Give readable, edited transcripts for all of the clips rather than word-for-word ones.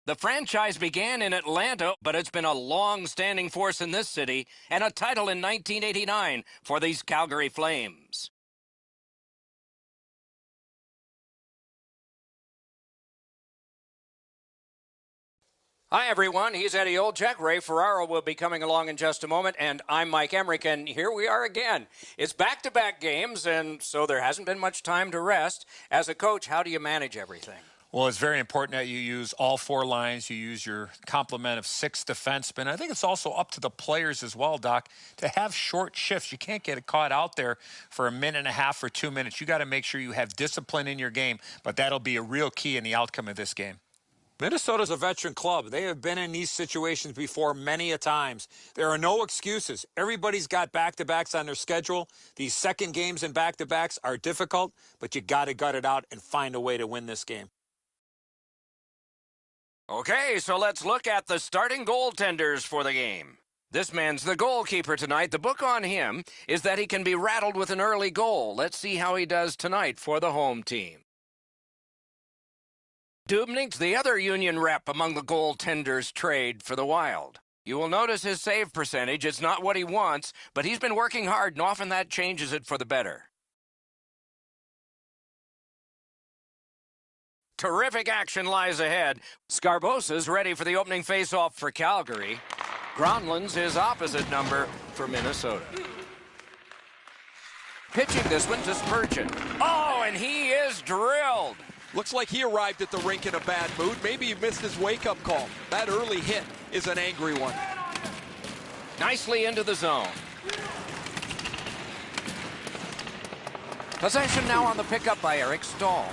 The franchise began in Atlanta, but it's been a long-standing force in this city and a title in 1989 for these Calgary Flames. Hi, everyone. He's Eddie Olczyk. Ray Ferraro will be coming along in just a moment, and I'm Mike Emmerich, and here we are again. It's back-to-back games, and so there hasn't been much time to rest. As a coach, how do you manage everything? Well, it's very important that you use all four lines. You use your complement of 6 defensemen. I think it's also up to the players as well, Doc, to have short shifts. You can't get caught out there for a minute and a half or 2 minutes. You got to make sure you have discipline in your game, but that'll be a real key in the outcome of this game. Minnesota's a veteran club. They have been in these situations before many a times. There are no excuses. Everybody's got back-to-backs on their schedule. These second games and back-to-backs are difficult, but you got to gut it out and find a way to win this game. Okay, so let's look at the starting goaltenders for the game. This man's the goalkeeper tonight. The book on him is that he can be rattled with an early goal. Let's see how he does tonight for the home team. Dubnik's the other Union rep among the goaltenders trade for the Wild. You will notice his save percentage. It's not what he wants, but he's been working hard, and often that changes it for the better. Terrific action lies ahead. Scarbosa's ready for the opening faceoff for Calgary. Gronlin's his opposite number for Minnesota. Pitching this one to Spurgeon. Oh, and he is drilled. Looks like he arrived at the rink in a bad mood. Maybe he missed his wake-up call. That early hit is an angry one. Nicely into the zone. Possession now on the pickup by Eric Stahl.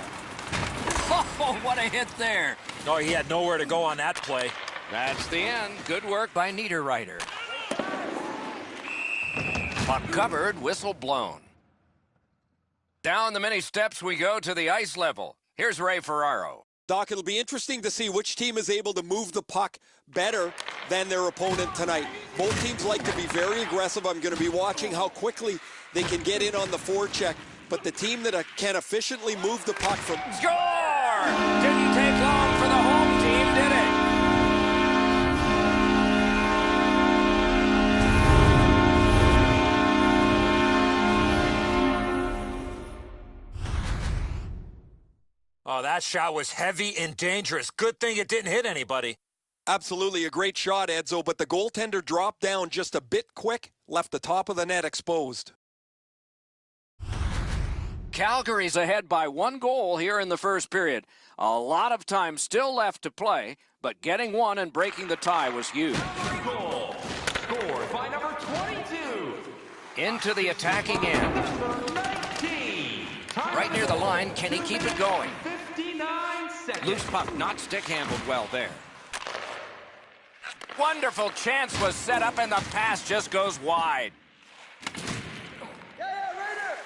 Oh, what a hit there. Oh, he had nowhere to go on that play. That's the end. Good work by Niederreiter. Puck covered, whistle blown. Down the many steps we go to the ice level. Here's Ray Ferraro. Doc, it'll be interesting to see which team is able to move the puck better than their opponent tonight. Both teams like to be very aggressive. I'm going to be watching how quickly they can get in on the forecheck. But the team that can efficiently move the puck from... Score! Didn't take long for the home team, did it? Oh, that shot was heavy and dangerous. Good thing it didn't hit anybody. Absolutely a great shot, Edzo, but the goaltender dropped down just a bit quick, left the top of the net exposed. Calgary's ahead by 1 goal here in the first period. A lot of time still left to play, but getting one and breaking the tie was huge. Goal scored by number 22. Into the attacking end. Number 19. Right near the line, can he keep it going? 59 seconds. Loose puck, not stick-handled well there. Wonderful chance was set up, and the pass just goes wide.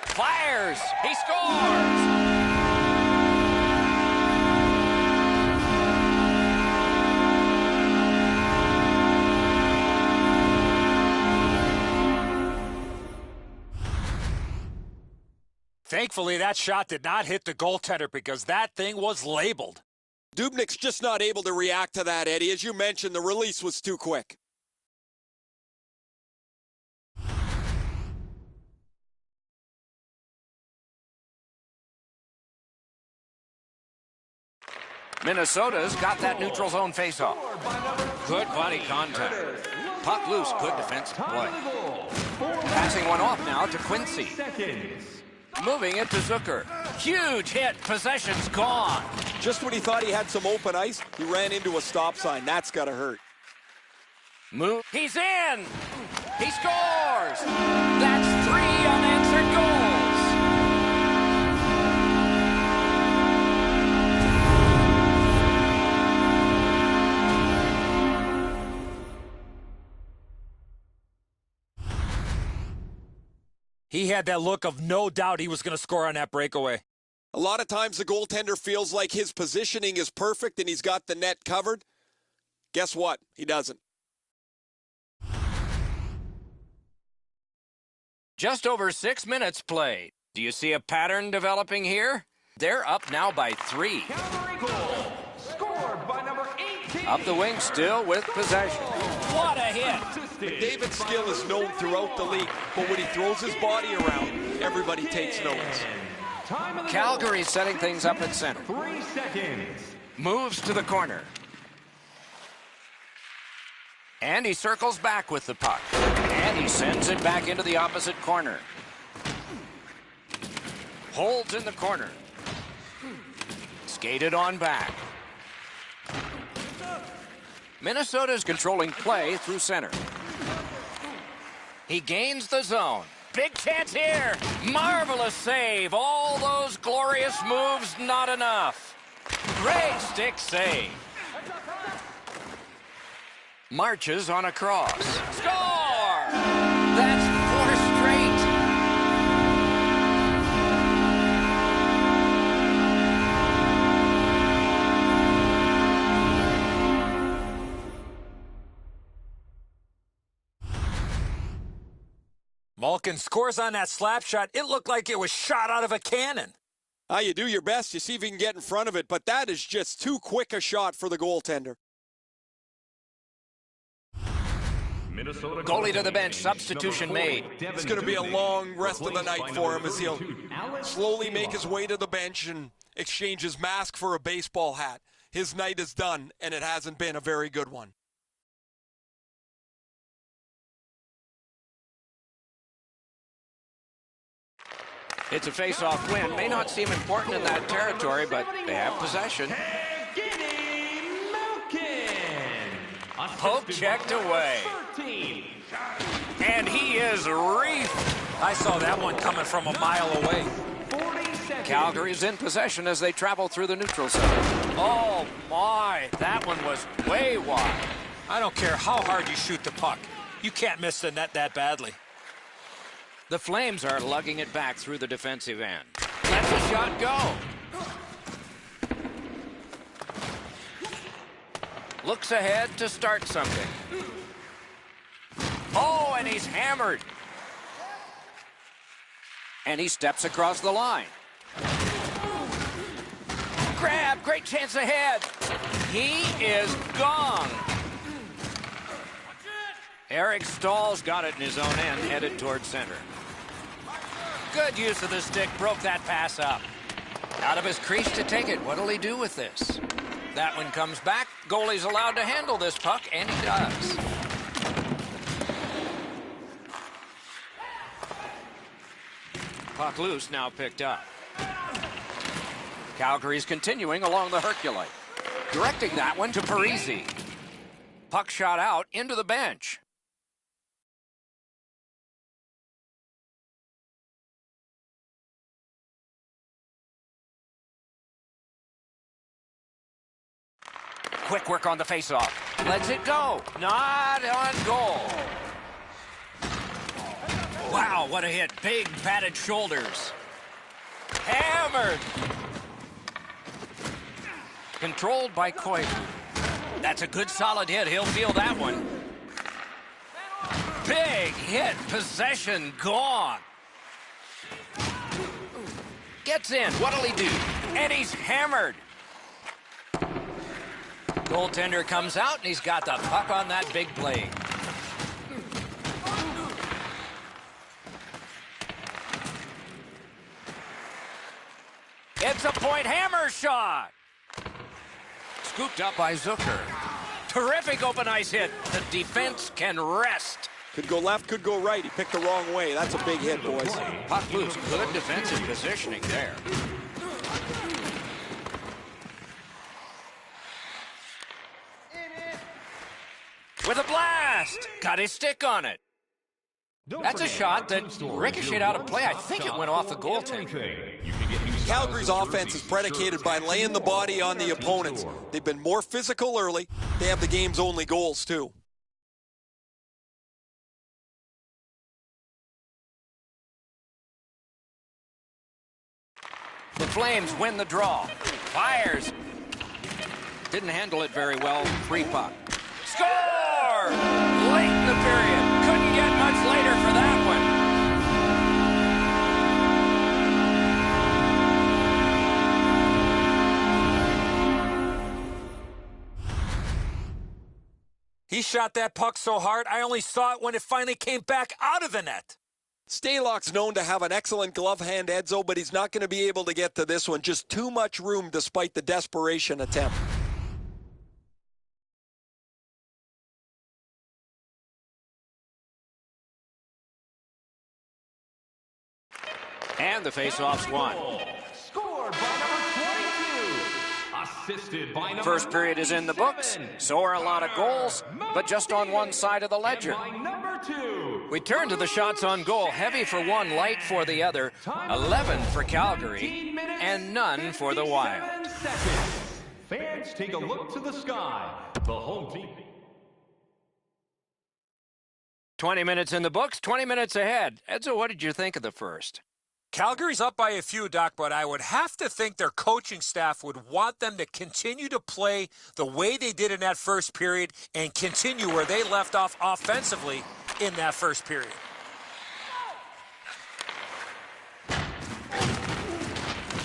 Fires! He scores! Thankfully, that shot did not hit the goaltender because that thing was labeled. Dubnik's just not able to react to that, Eddie. As you mentioned, the release was too quick. Minnesota's got that neutral zone faceoff. Good body contact. Puck loose, good defensive play. Passing one off now to Quincy. Moving it to Zucker. Huge hit, possession's gone. Just when he thought he had some open ice, he ran into a stop sign. That's gotta hurt. Move. He's in! He scores! That's 3 unanswered goals! He had that look of no doubt he was going to score on that breakaway. A lot of times the goaltender feels like his positioning is perfect and he's got the net covered. Guess what? He doesn't. Just over 6 minutes played. Do you see a pattern developing here? They're up now by 3. Calgary goal scored by number Up the wing still with possession. What a hit. David's skill is known throughout the league, but when he throws his body around, everybody takes notice. Calgary setting things up at center. 3 seconds. Moves to the corner. And he circles back with the puck. And he sends it back into the opposite corner. Holds in the corner. Skated on back. Minnesota's controlling play through center. He gains the zone. Big chance here. Marvelous save. All those glorious moves, not enough. Great stick save. Marches on a cross. Score! That's 4 straight. Malkin scores on that slap shot. It looked like it was shot out of a cannon. You do your best. You see if you can get in front of it, but that is just too quick a shot for the goaltender. Goalie to the bench. Substitution made. It's going to be a long rest of the night for him as he'll slowly make his way to the bench and exchange his mask for a baseball hat. His night is done, and it hasn't been a very good one. It's a face-off win. May not seem important in that territory, but they have possession. Poke checked away. And he is reefed. I saw that one coming from a mile away. Calgary's in possession as they travel through the neutral zone. Oh, my. That one was way wide. I don't care how hard you shoot the puck. You can't miss the net that badly. The Flames are lugging it back through the defensive end. Lets the shot go. Looks ahead to start something. Oh, and he's hammered. And he steps across the line. Grab, great chance ahead. He is gone. Eric Stahl's got it in his own end, headed towards center. Good use of the stick, broke that pass up. Out of his crease to take it. What'll he do with this? That one comes back. Goalie's allowed to handle this puck, and he does. Puck loose, now picked up. Calgary's continuing along the Herculite. Directing that one to Parisi. Puck shot out into the bench. Quick work on the faceoff. Lets it go. Not on goal. Wow, what a hit. Big padded shoulders. Hammered. Controlled by Koivu. That's a good solid hit. He'll feel that one. Big hit. Possession gone. Gets in. What'll he do? And he's hammered. Goaltender comes out, and he's got the puck on that big blade. It's a point hammer shot. Scooped up by Zucker. Terrific open ice hit. The defense can rest. Could go left, could go right. He picked the wrong way. That's a big hit, boys. Puck loose. Good defensive positioning there. With a blast. Got his stick on it. That's a shot that ricocheted out of play. I think it went off the goaltender. Calgary's offense is predicated by laying the body on the opponents. They've been more physical early. They have the game's only goals, too. The Flames win the draw. Fires. Didn't handle it very well. Free puck. Score! Late in the period. Couldn't get much later for that one. He shot that puck so hard, I only saw it when it finally came back out of the net. Stalock's known to have an excellent glove hand, Edzo, but he's not going to be able to get to this one. Just too much room despite the desperation attempt. And the faceoff's won. Scored by number 22. Assisted by number First period is in the books. So are a lot of goals, but just on one side of the ledger. by number 2. We turn to the shots on goal. Heavy for one, light for the other. 11 for Calgary, and none for the Wild. 57 seconds. Fans, take a look to the sky. The home team. 20 minutes in the books, 20 minutes ahead. Edzo, what did you think of the first? Calgary's up by a few, Doc, but I would have to think their coaching staff would want them to continue to play the way they did in that first period and continue where they left off offensively in that first period.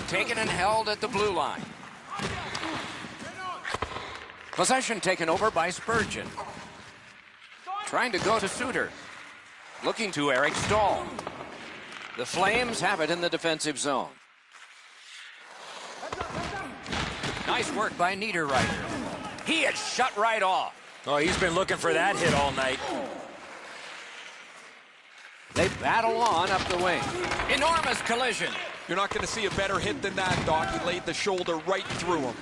Taken and held at the blue line. Possession taken over by Spurgeon. Trying to go to Suter. Looking to Eric Stahl. The Flames have it in the defensive zone. Nice work by Niederreiter. He is shut right off. Oh, he's been looking for that hit all night. They battle on up the wing. Enormous collision. You're not going to see a better hit than that, Doc. He laid the shoulder right through him.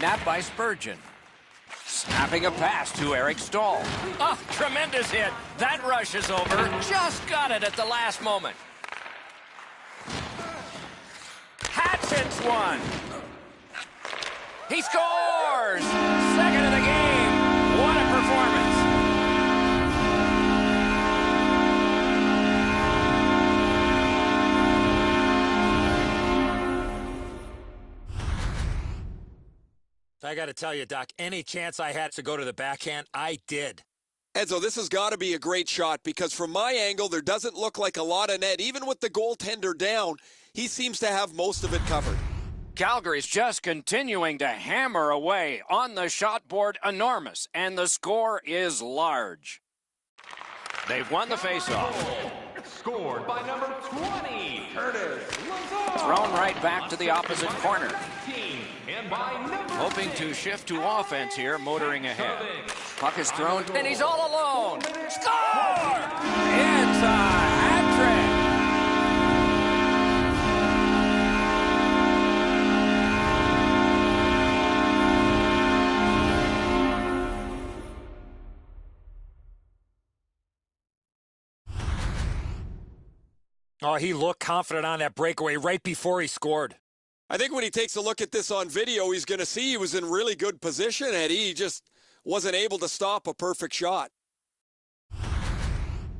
Napped by Spurgeon. Snapping a pass to Eric Stahl. Oh, tremendous hit. That rush is over. Just got it at the last moment. Hatchets one. He scores! Second of the game. What a performance. I got to tell you, Doc, any chance I had to go to the backhand, I did. Edzo, this has got to be a great shot because from my angle, there doesn't look like a lot of net. Even with the goaltender down, he seems to have most of it covered. Calgary's just continuing to hammer away on the shot board, enormous, and the score is large. They've won the faceoff. Scored by number 20, Curtis Lazar. Thrown right back to the opposite corner. 19, and by number Hoping 6, to shift to offense here, motoring ahead. Puck is thrown, and he's all alone. Score! It's a hat trick. Oh, he looked confident on that breakaway right before he scored. I think when he takes a look at this on video, he's going to see he was in really good position, Eddie. He just wasn't able to stop a perfect shot.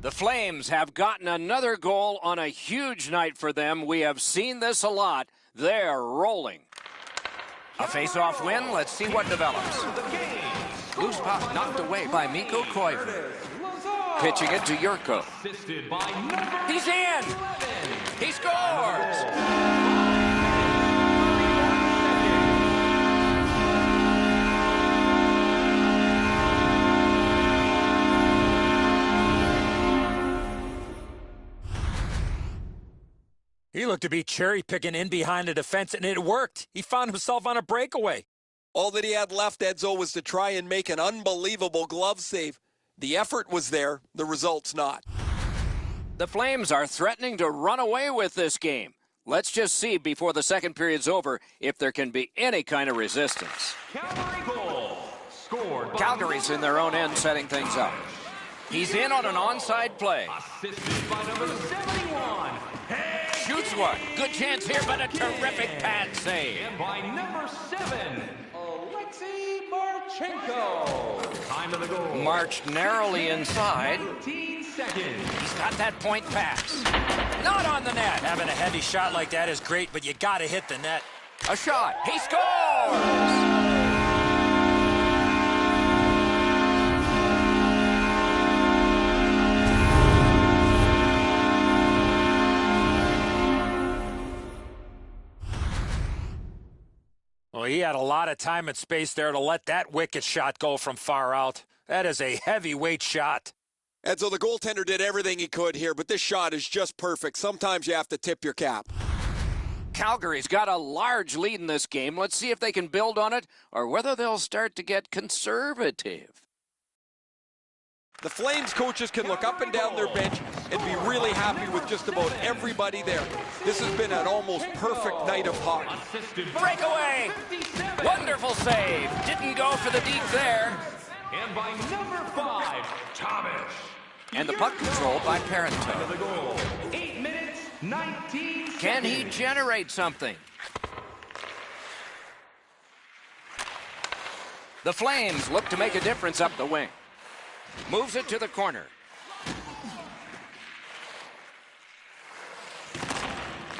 The Flames have gotten another goal on a huge night for them. We have seen this a lot. They're rolling. A face-off win. Let's see what develops. Loose puck knocked away by Mikko Koivu. Pitching it to Yurko. assisted by number He's in! 11. He scores! He looked to be cherry-picking in behind the defense, and it worked. He found himself on a breakaway. All that he had left, Edzo, was to try and make an unbelievable glove save. The effort was there, the result's not. The Flames are threatening to run away with this game. Let's just see before the second period's over if there can be any kind of resistance. Calgary goal. Scored by Calgary's in their own end setting things up. He's in on an onside play. assisted by number 71. Shoots one. Good chance here, but a terrific pad save. And by number 7, Alexei Marchenko. Time of the goal. Marched narrowly inside. 19 seconds. He's got that point pass. Not on the net. Having a heavy shot like that is great, but you got to hit the net. A shot. He scores! Well, he had a lot of time and space there to let that wicked shot go from far out. That is a heavyweight shot. And so the goaltender did everything he could here, but this shot is just perfect. Sometimes you have to tip your cap. Calgary's got a large lead in this game. Let's see if they can build on it or whether they'll start to get conservative. The Flames coaches can look up and down their bench and be really happy with just about everybody there. This has been an almost perfect night of hockey. Breakaway! Wonderful save. Didn't go for the deep there. And by number 5, Thomas. And the puck controlled by Parento. 8 minutes, 19 seconds. Can he generate something? The Flames look to make a difference up the wing. Moves it to the corner.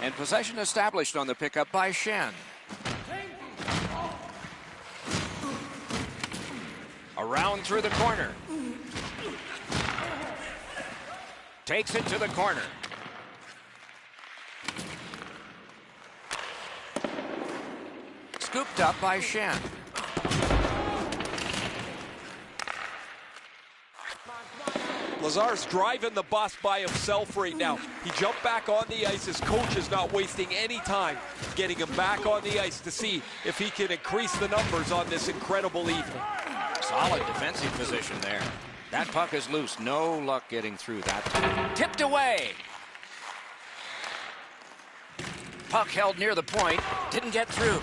And possession established on the pickup by Shen. Around through the corner. Takes it to the corner. Scooped up by Shen. Lazar's driving the bus by himself right now. He jumped back on the ice. His coach is not wasting any time getting him back on the ice to see if he can increase the numbers on this incredible evening. Solid defensive position there. That puck is loose. No luck getting through that time. Tipped away. Puck held near the point. Didn't get through.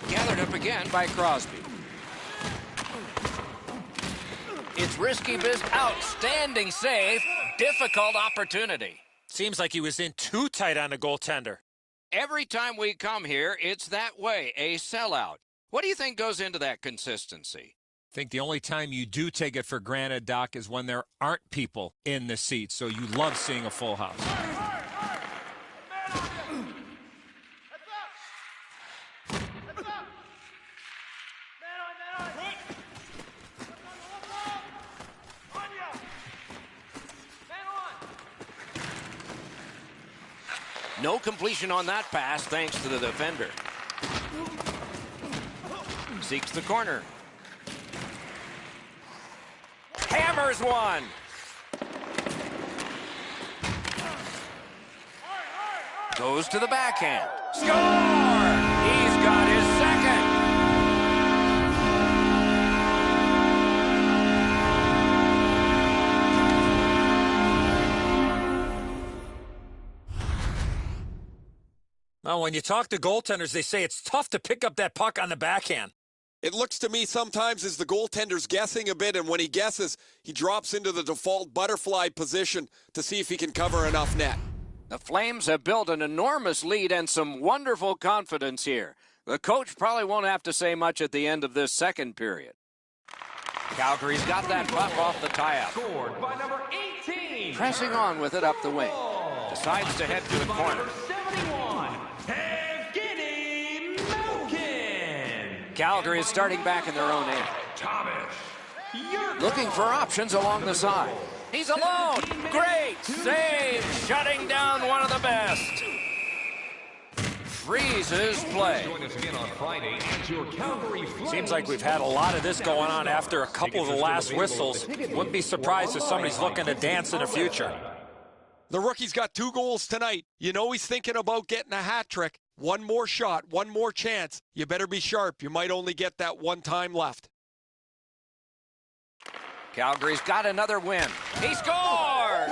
Gathered up again by Crosby. It's risky business. Outstanding save. Difficult opportunity. Seems like he was in too tight on the goaltender. Every time we come here, it's that way. A sellout. What do you think goes into that consistency? I think the only time you do take it for granted, Doc, is when there aren't people in the seats. So you love seeing a full house. No completion on that pass thanks to the defender. Seeks the corner. Hammers one. Goes to the backhand. Score! He's got his second. Well, when you talk to goaltenders, they say it's tough to pick up that puck on the backhand. It looks to me sometimes as the goaltender's guessing a bit, and when he guesses, he drops into the default butterfly position to see if he can cover enough net. The Flames have built an enormous lead and some wonderful confidence here. The coach probably won't have to say much at the end of this second period. Calgary's got that puck off the tie-up. Scored by number 18. Pressing on with it up the wing. Decides to head to the corner. 71. Evgeny Malkin. Calgary is starting back in their own end. Thomas. Looking for options along the side. He's alone. Great save. Shutting down one of the best. Freezes play. Join us again on Friday as your Calgary Flames. Seems like we've had a lot of this going on after a couple of the last whistles. Wouldn't be surprised if somebody's looking to dance in the future. The rookie's got 2 goals tonight. You know he's thinking about getting a hat trick. One more shot, one more chance. You better be sharp. You might only get that one time left. Calgary's got another win. He scores!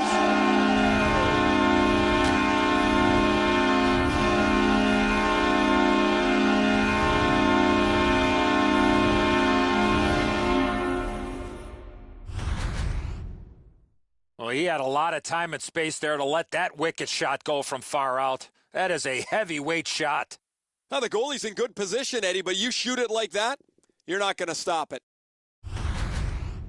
Well, he had a lot of time and space there to let that wicked shot go from far out. That is a heavyweight shot. Now, the goalie's in good position, Eddie, but you shoot it like that, you're not going to stop it.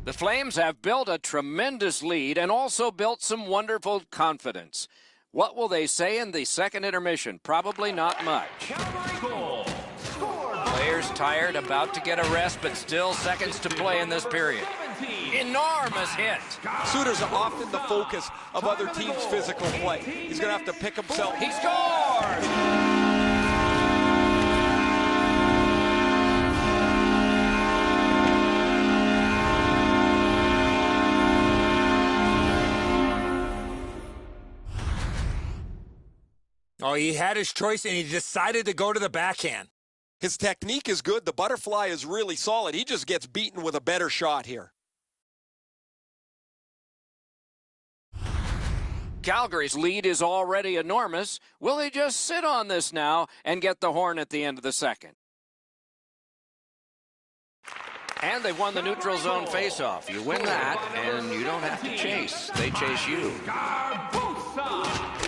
The Flames have built a tremendous lead and also built some wonderful confidence. What will they say in the second intermission? Probably not much. Calgary goal. Scored by Players tired, about to get a rest, but still seconds to play in this period. 17. Enormous hit. Suitors are often the focus of other teams' physical play. He's going to have to pick himself. He scores! Oh, he had his choice, and he decided to go to the backhand. His technique is good. The butterfly is really solid. He just gets beaten with a better shot here. Calgary's lead is already enormous. Will they just sit on this now and get the horn at the end of the second? And they've won the neutral zone faceoff. You win that, and you don't have to chase. They chase you.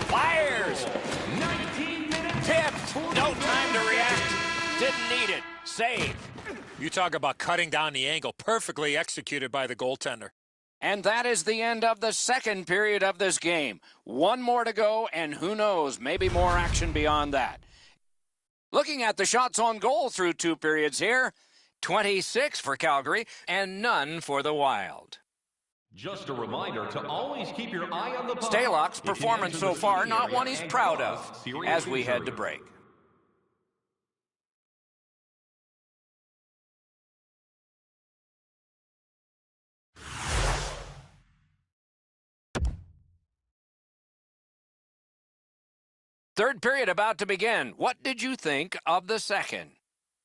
Fires! 19 minutes. Tipped! No time to react. Didn't need it. Save. You talk about cutting down the angle. Perfectly executed by the goaltender. And that is the end of the second period of this game. One more to go, and who knows, maybe more action beyond that. Looking at the shots on goal through 2 periods here, 26 for Calgary and none for the Wild. Just a reminder to always keep your eye on the puck. Stalock's performance so far, not one he's proud of, as we head to break. Third period about to begin. What did you think of the second?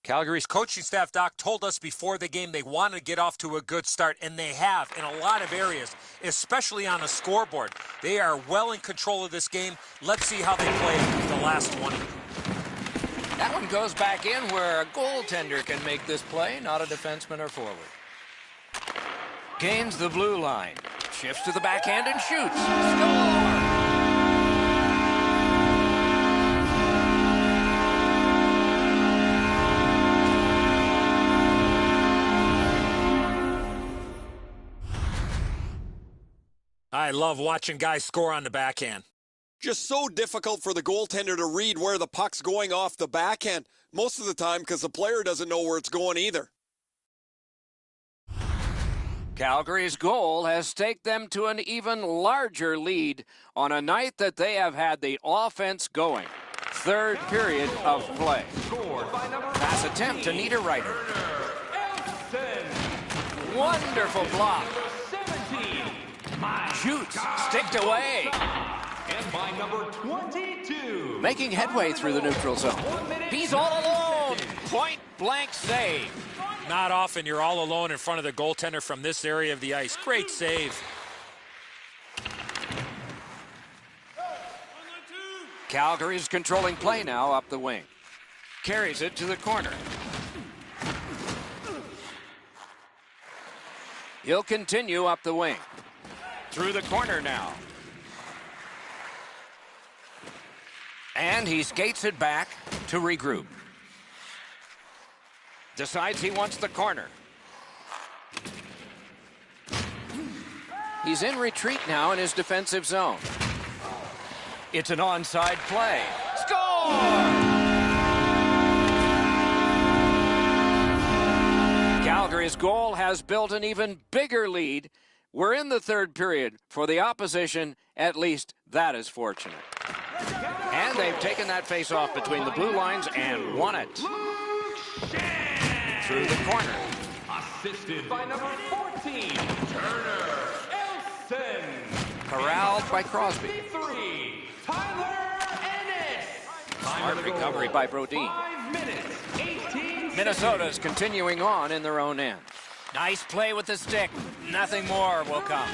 Calgary's coaching staff, Doc, told us before the game they wanted to get off to a good start, and they have in a lot of areas, especially on the scoreboard. They are well in control of this game. Let's see how they play the last 20. That one goes back in where a goaltender can make this play, not a defenseman or forward. Gains the blue line. Shifts to the backhand and shoots. Score! I love watching guys score on the backhand. Just so difficult for the goaltender to read where the puck's going off the backhand most of the time because the player doesn't know where it's going either. Calgary's goal has staked them to an even larger lead on a night that they have had the offense going. Third period of play. Pass attempt to Niederreiter. Wonderful block. Shoots, sticked away. And by number 22. Making headway through the neutral zone. He's all alone. Point blank save. Not often you're all alone in front of the goaltender from this area of the ice. Great save. Calgary's controlling play now up the wing. Carries it to the corner. He'll continue up the wing. Through the corner now. And he skates it back to regroup. Decides he wants the corner. He's in retreat now in his defensive zone. It's an onside play. Score! Calgary's goal has built an even bigger lead. We're in the third period. For the opposition, at least that is fortunate. And they've taken that face-off between the blue lines and won it. Through the corner. Assisted by number 14, Turner Elson. Corralled by Crosby. 3, Tyler Ennis. Smart recovery by Brodin. 5 minutes, 18 Minnesota's continuing on in their own end. Nice play with the stick. Nothing more will come.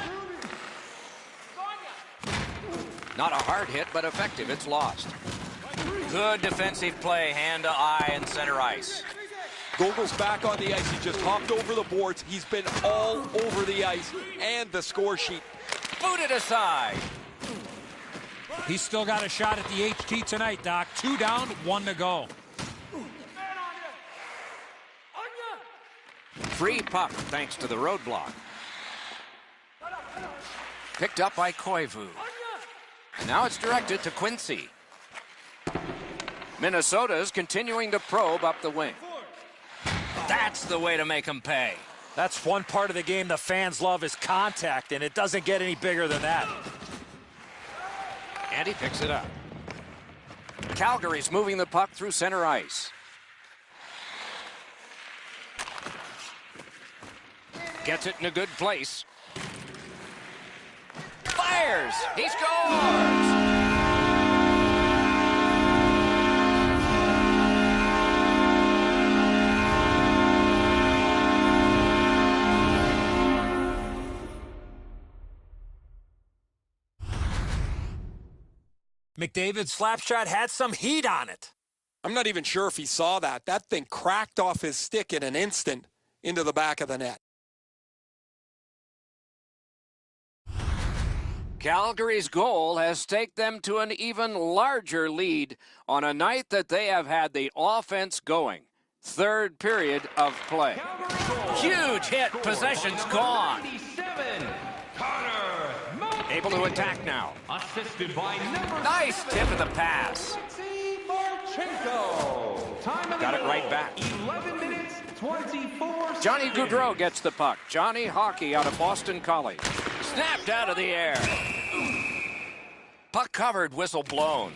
Not a hard hit, but effective. It's lost. Good defensive play, hand to eye and center ice. Gogel's back on the ice. He just hopped over the boards. He's been all over the ice and the score sheet. Booted aside. He's still got a shot at the HT tonight, Doc. 2 down, 1 to go. Free puck thanks to the roadblock. Picked up by Koivu. And now it's directed to Quincy. Minnesota's continuing to probe up the wing. That's the way to make them pay. That's one part of the game the fans love is contact, and it doesn't get any bigger than that. And he picks it up. Calgary's moving the puck through center ice. Gets it in a good place. Fires! He scores! McDavid's slap shot had some heat on it. I'm not even sure if he saw that. That thing cracked off his stick in an instant into the back of the net. Calgary's goal has taken them to an even larger lead on a night that they have had the offense going. Third period of play. Huge hit. Possession's gone. Able to attack now. Assisted by number Nice tip of the pass. Got it right back. 11 minutes, 24 Johnny seconds. Gaudreau gets the puck. Johnny Hockey out of Boston College. Snapped out of the air. Puck covered, whistle blown.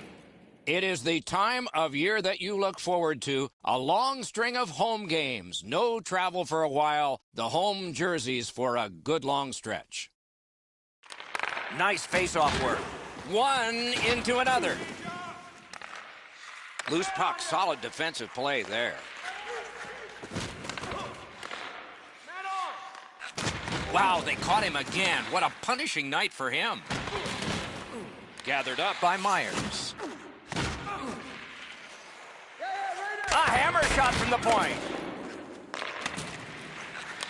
It is the time of year that you look forward to. A long string of home games. No travel for a while. The home jerseys for a good long stretch. Nice face-off work. One into another. Loose puck, solid defensive play there. Wow, they caught him again. What a punishing night for him. Gathered up by Myers. A hammer shot from the point.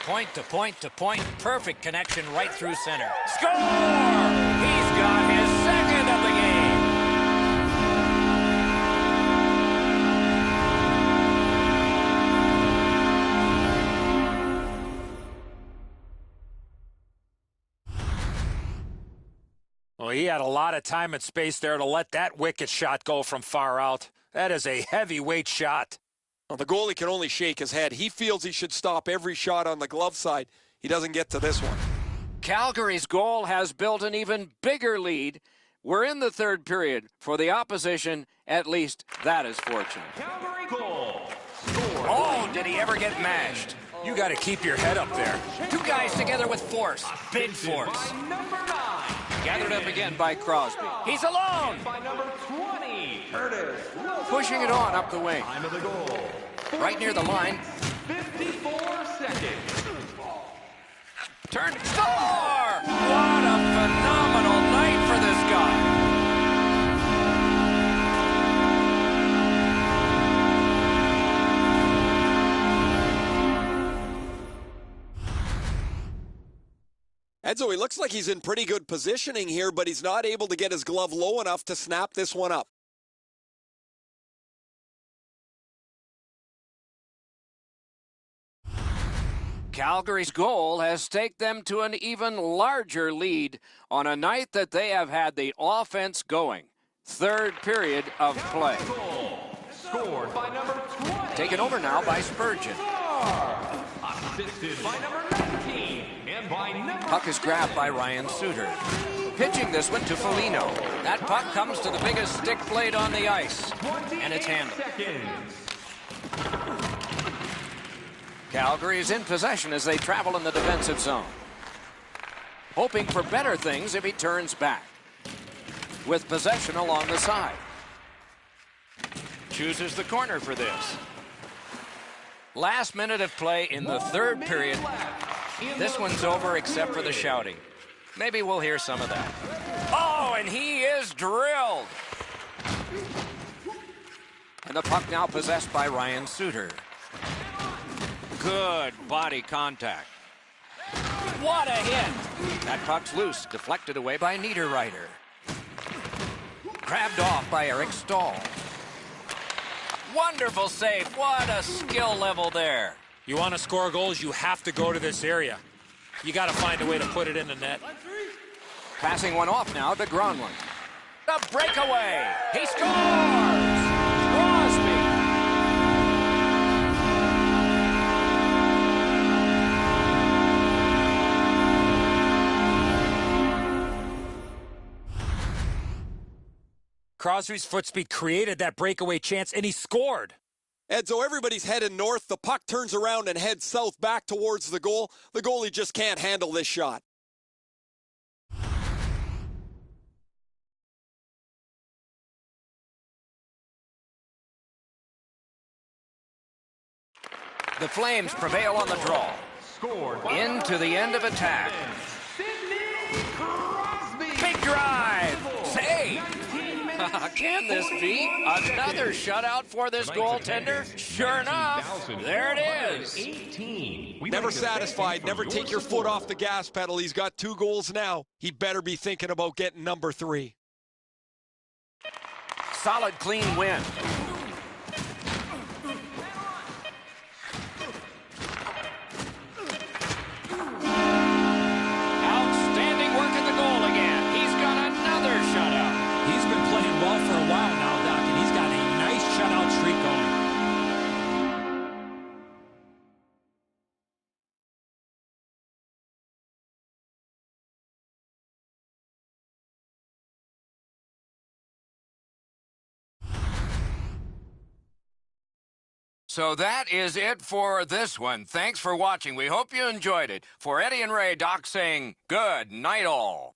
Point to point to point. Perfect connection right through center. Score! He's got his second of the game. Well, he had a lot of time and space there to let that wicked shot go from far out. That is a heavyweight shot. Well, the goalie can only shake his head. He feels he should stop every shot on the glove side. He doesn't get to this one. Calgary's goal has built an even bigger lead. We're in the third period. For the opposition, at least that is fortunate. Calgary goal. Oh, did he ever get mashed? You got to keep your head up there. Two guys together with force. Big force. By number 9. Gathered up again by Crosby. He's alone. By number 20. Curtis. Pushing it on up the wing. Time of the goal. Right near the line. 54 seconds. Turn. Score! What a phenomenal night for this guy. Edzo, he looks like he's in pretty good positioning here, but he's not able to get his glove low enough to snap this one up. Calgary's goal has taken them to an even larger lead on a night that they have had the offense going. Third period of play. Scored by number 20. Taken over now by Spurgeon. Assisted by number 19. And by number Puck is grabbed by Ryan Suter. Pitching this one to Foligno. That puck comes to the biggest stick blade on the ice. And it's handled. seconds. Calgary is in possession as they travel in the defensive zone. Hoping for better things if he turns back. With possession along the side. Chooses the corner for this. Last minute of play in the third period. This one's over except for the shouting. Maybe we'll hear some of that. Oh, and he is drilled. And the puck now possessed by Ryan Suter. Good body contact. What a hit. That puck's loose, deflected away by Niederreiter. Grabbed off by Eric Stahl. Wonderful save. What a skill level there. You want to score goals, you have to go to this area. You got to find a way to put it in the net. Passing one off now to Gronlund. The breakaway. He scores. Crosby. Crosby's foot speed created that breakaway chance, and he scored. Edzo, everybody's heading north. The puck turns around and heads south back towards the goal. The goalie just can't handle this shot. The Flames prevail on the draw. Scored by Into the end of attack. Sidney Crosby. Big drive. Save. 19 minutes Can this be another shutout for this goaltender? Sure enough, there it is. 18. Never satisfied, never take your foot off the gas pedal. He's got 2 goals now. He better be thinking about getting number 3. Solid, clean win. Outstanding work at the goal again. He's got another shutout. He's been playing well for a while now, Doc, and he's got a nice shutout streak going. So that is it for this one. Thanks for watching. We hope you enjoyed it. For Eddie and Ray, Doc saying good night all.